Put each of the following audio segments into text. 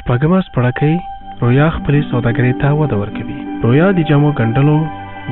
شپږم څپرکی رویا خپلې سوداګرۍ ته وده ورکوي. رویا د جامو ګنډلو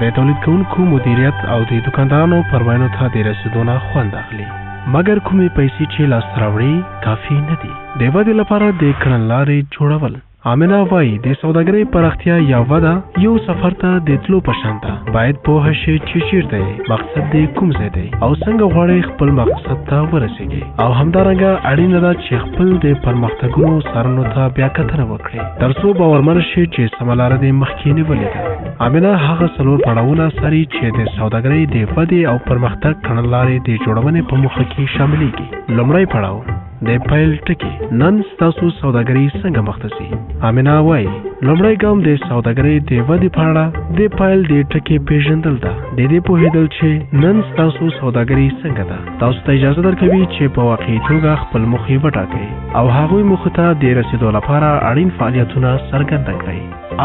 د تولید کوونکو مدیریت او د دکاندارانو پرمایانو ته د رسیدو نه خوند اخلي، مګر کومې پیسې چې لاسته راوړي کافي نه دي. د ودې لپاره د کړنلارې جوړول. آمنه وایي د سوداګرۍ پراختیا یا وده یو سفر ته د تلو په شان ده. باید پوه شي چې چیرته یې مقصد دې کوم ځای دی او څنګه غواړئ خپل مقصد ته ورسیږئ. او همدارنګه اړینه ده چې خپل د پرمختګونو څارنو ته بیا کتنه وکړئ تر څو باورمن شي چې سمه لاره دې مخکې نیولې ده. آمنه هغه څلور پړاوونه څاري چې د سوداګرۍ د ودې او پرمختګ کړنلارې د جوړونې په موخه کې شاملېږي. لومړی پړاو د پیل ټکی. نن ستاسو سوداګري څنګه مخته ځي؟ آمنه وایي لومړی ګام د سوداګرۍ د ودې په اړه د پیل د ټکی پیژندل ده. د دې پوهېدل چې نن ستاسو سوداګري څنګه ده تاسو ته اجازه درکوي چې په واقعي توګه خپل موخې وټاکئ او هغوی موخو ته د رسیدو لپاره اړین فعالیتونه څرګند کړئ.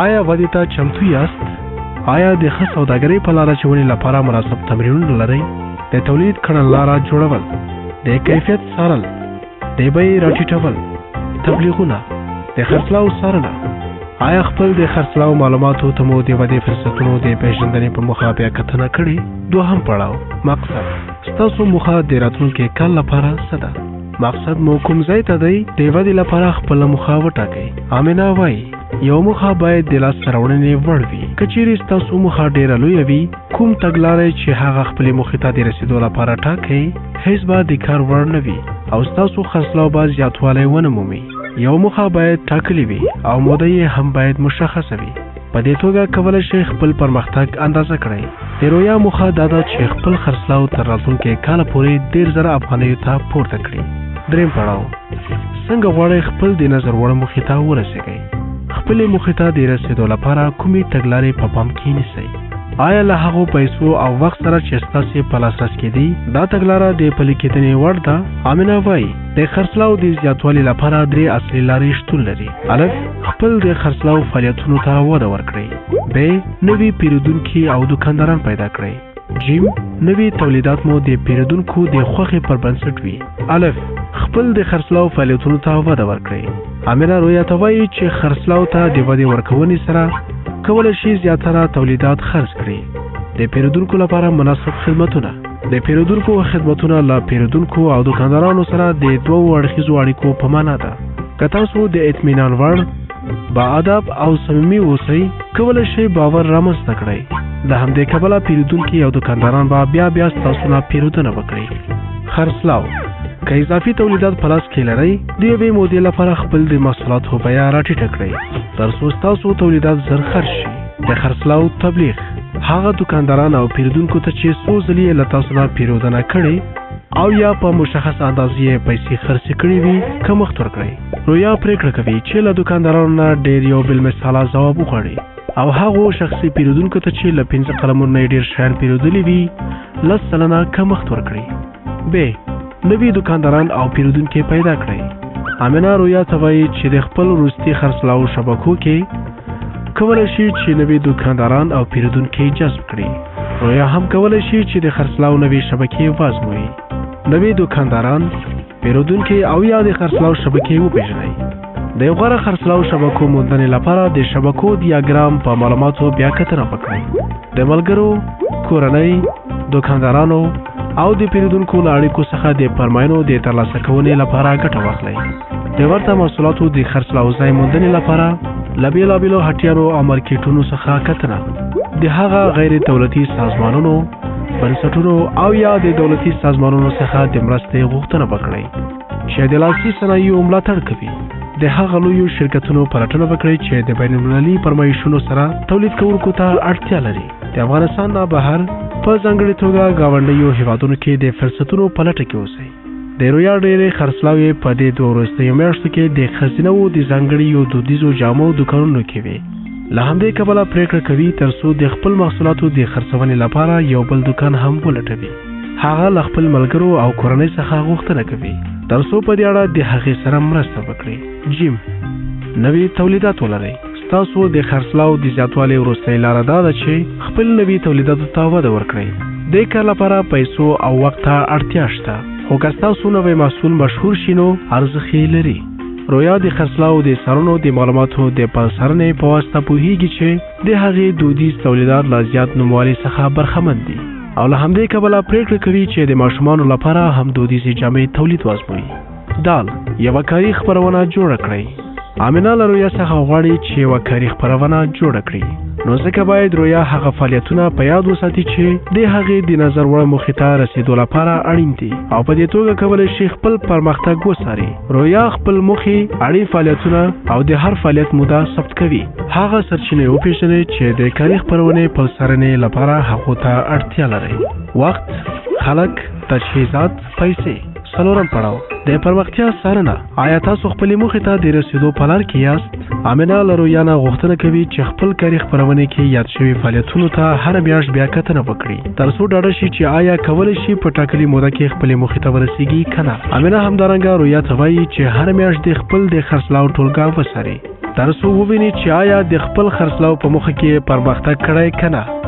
آیا ودې ته چمتو یاست؟ آیا د ښه سوداګرۍ په لاره چونې لپاره مناسب تمرینونه لرئ؟ د تولید کړنلاره جوړول، د کیفیت څارل، د بیې راټیټول، تبلیغونه، د خرڅلاو څارنه. آیا خپل د خرڅلاو معلوماتو ته مو د ودې فرصتونو د پیژندنې په موخه بیا کتنه کړې؟ دوهم پړاو مقصد. ستاسو موخه د راتلونکي کال لپاره څه ده؟ مقصد مو کوم ځای ته دی؟ د ودې لپاره خپله موخه وټاکئ. آمنه وایي یو موخه باید د لاسته راوړنې وړ وي. که چیرې ستاسو موخه ډېره لویه وي، کوم تګلارې چې هغه خپلې موخې ته د رسیدو لپاره ټاکئ هیڅ به د کار وړ نه وي او ستاسو خرڅلاو به زیاتوالی ونه مومي. یو موخه باید ټاکلې وي او موده یې هم باید مشخصه وي. په دې توګه کولی شئ خپل پرمختګ اندازه کړئ. د رویا موخه دا ده چې خپل خرڅلاو تر راتلونکي کاله پورې 10,000 افغانیو ته پورته کړي. دریم پړاو څنګه غواړئ خپل د نظر وړ موخې ته ورسیږئ؟ خپلې موخې ته د رسیدو لپاره کومې تګلارې په پام کې نیسئ؟ آیا له هغو پیسو او وخت سره چې ستاسې په لاسرس کې دي دا تګلاره د پلي کېدنې وړ ده؟ آمنه وایي د خرڅلاو د زیاتوالي لپاره 3 اصلي لارې شتون لري. الف خپل د خرڅلاو فعالیتونو ته وده ورکړئ. ب نوي پیرودونکي او دکانداران پیدا کړئ. جیم نوي تولیدات مو د پیرودونکو د خوښې پر بنسټ وي. الف خپل د خرڅلاو فعالیتونو ته وده ورکړئ. آمنه رویا ته وایي چې خرڅلاو ته د ودې ورکونې سره کولی شي زیاتره تولیدات خرڅ کړي. د پیرودونکو لپاره مناسب خدمتونه. د پیرودونکو خدمتونه له پیرودونکو او دکاندارانو سره د دوو اړخیزو اړیکو په معنا ده. که تاسو د اطمینان وړ، باادب او صمیمي اوسئ، کولی شئ باور رامنځته کړئ. د همدې کبله پیرودونکي او دکانداران به بیا ستاسو نه پیرودنه وکړي. خرڅلاو که اضافي تولیدات په لاس کې لرئ، د یوې مودې لپاره خپل د محصولاتو بیه راټیټه کړئ تر څو ستاسو تولیدات زر خرڅ شي. د خرڅلاو تبلیغ هغه دکانداران او پیرودونکو ته چې څو ځلې له تاسو نه پیرودنه کړې او یا په مشخص اندازې پیسې خرڅې کړې وي کمښت ورکړئ. رویا پرېکړه کوي چې له دکاندارانو نه ډېر یو بل مثاله ځواب وغواړي او هغو شخصي پیرودونکو ته چې له 5 قلمونو نه ډېر شیان پیرودلي وي 10% کمښت ورکړئ. ب نوي دکانداران او پیرودونکي پیدا کړئ. آمنه رویا ته وایي چې د خپل وروستي خرڅلاو شبکو کې کولی شي چې نوي دکانداران او پیرودونکي جذب کړي. رویا هم کولی شي چې د خرڅلاو نوي شبکې وازموي. نوي دکانداران، پیرودونکي او یا د خرڅلاو شبکې وپېژنئ. د یو غوره خرڅلاو شبکو موندنې لپاره د شبکو دیاګرام په معلوماتو بیا کتنه وکړئ. د ملګرو، کورنۍ، دکاندارانو او د پیرودونکو له اړیکو څخه د پرمایانو د ترلاسه کونې لپاره ګټه واخلئ. د ورته محصولاتو د خرڅلاو ځای موندنې لپاره له بېلابېلو هټیانو او مارکیټونو څخه کتنه. د هغه غیر دولتي سازمانونو، بنسټونو او یا د دولتي سازمانونو څخه د مرستې غوښتنه وکړئ چې د لاسي صنایعو ملاتړ کوي. د هغه لویو شرکتونو پلټنه وکړئ چې د بین المللي فرمایشونو سره تولید کوونکو ته اړتیا لري. د افغانستان نه بهر په ځانګړې توګه ګاونډیو هیوادونو کې د فرصتونو په لټه کې اوسئ. د رویا ډېرې خرڅلاوې په دې 2 وروستیو میاشتو کې د ښځینه‌وو د ځانګړیو دودیزو جامو دوکانونو کې وې. له همدې کبله پرېکړه کوي تر څو د خپل محصولاتو د خرڅونې لپاره یو بل دوکان هم ولټوي. هغه له خپل ملګرو او کورنۍ څخه غوښتنه کوي تر څو په دې اړه د هغې سره مرسته وکړي. جیم نوي تولیدات ولرئ. ستاسو د خرڅلاو د زیاتوالي وروستۍ لاره دا ده چې خپل نوي تولیداتو ته وده ورکړئ. دې کار لپاره پیسو او وخت ته اړتیا شته، خو که ستاسو نوی محصول مشهور شي نو ارزښت یې لري. رویا د خرڅلاو د سرونو د معلوماتو د پلسرنې په واسطه پوهیږي چې د هغې دودیز تولیدات لا زیات نوموالي څخه برخمن دي او له همدې کبله پریکړه کوي چې د ماشومانو لپاره هم دودیزې جامې تولید وازموي. دال یوه کاري خپرونه جوړه کړئ. امینه له رویا څخه غواړي چې یوه کاري خپرونه جوړه کړي، نو ځکه باید رویا هغه فعالیتونه په یاد وساتي چې د هغې د نظر وړ موخې ته رسیدو لپاره اړین دي او په دې توګه کولی شي خپل پرمختګ وڅاري. رویا خپل موخې، اړین فعالیتونه او د هر فعالیت موده ثبت کوي. هغه سرچینې وپېژنئ چې د کاري خپرونې پلسرنې لپاره هغو ته اړتیا لرئ. وخت، خلک، تجهیزات، پیسې. څلورم پړاو د پرمختیا څارنه. آیا تاسو خپلې موخې ته د رسیدو په لار کې یاست؟ امینه له رویا نه غوښتنه کوي چې خپل کاري خپرونې کې یاد شوي فعالیتونو ته هره میاشت بیا کتنه وکړي تر څو ډاډه شي چې آیا کولی شي په ټاکلې موده کې خپلې موخې ته ورسیږي که نه. امینه همدارنګه رویا ته وایي چې هره میاشت د خپل د خرڅلاو ټولګه وڅاري تر څو وویني چې آیا د خپل خرڅلاو په موخه کې پرمختګ کړی که نه.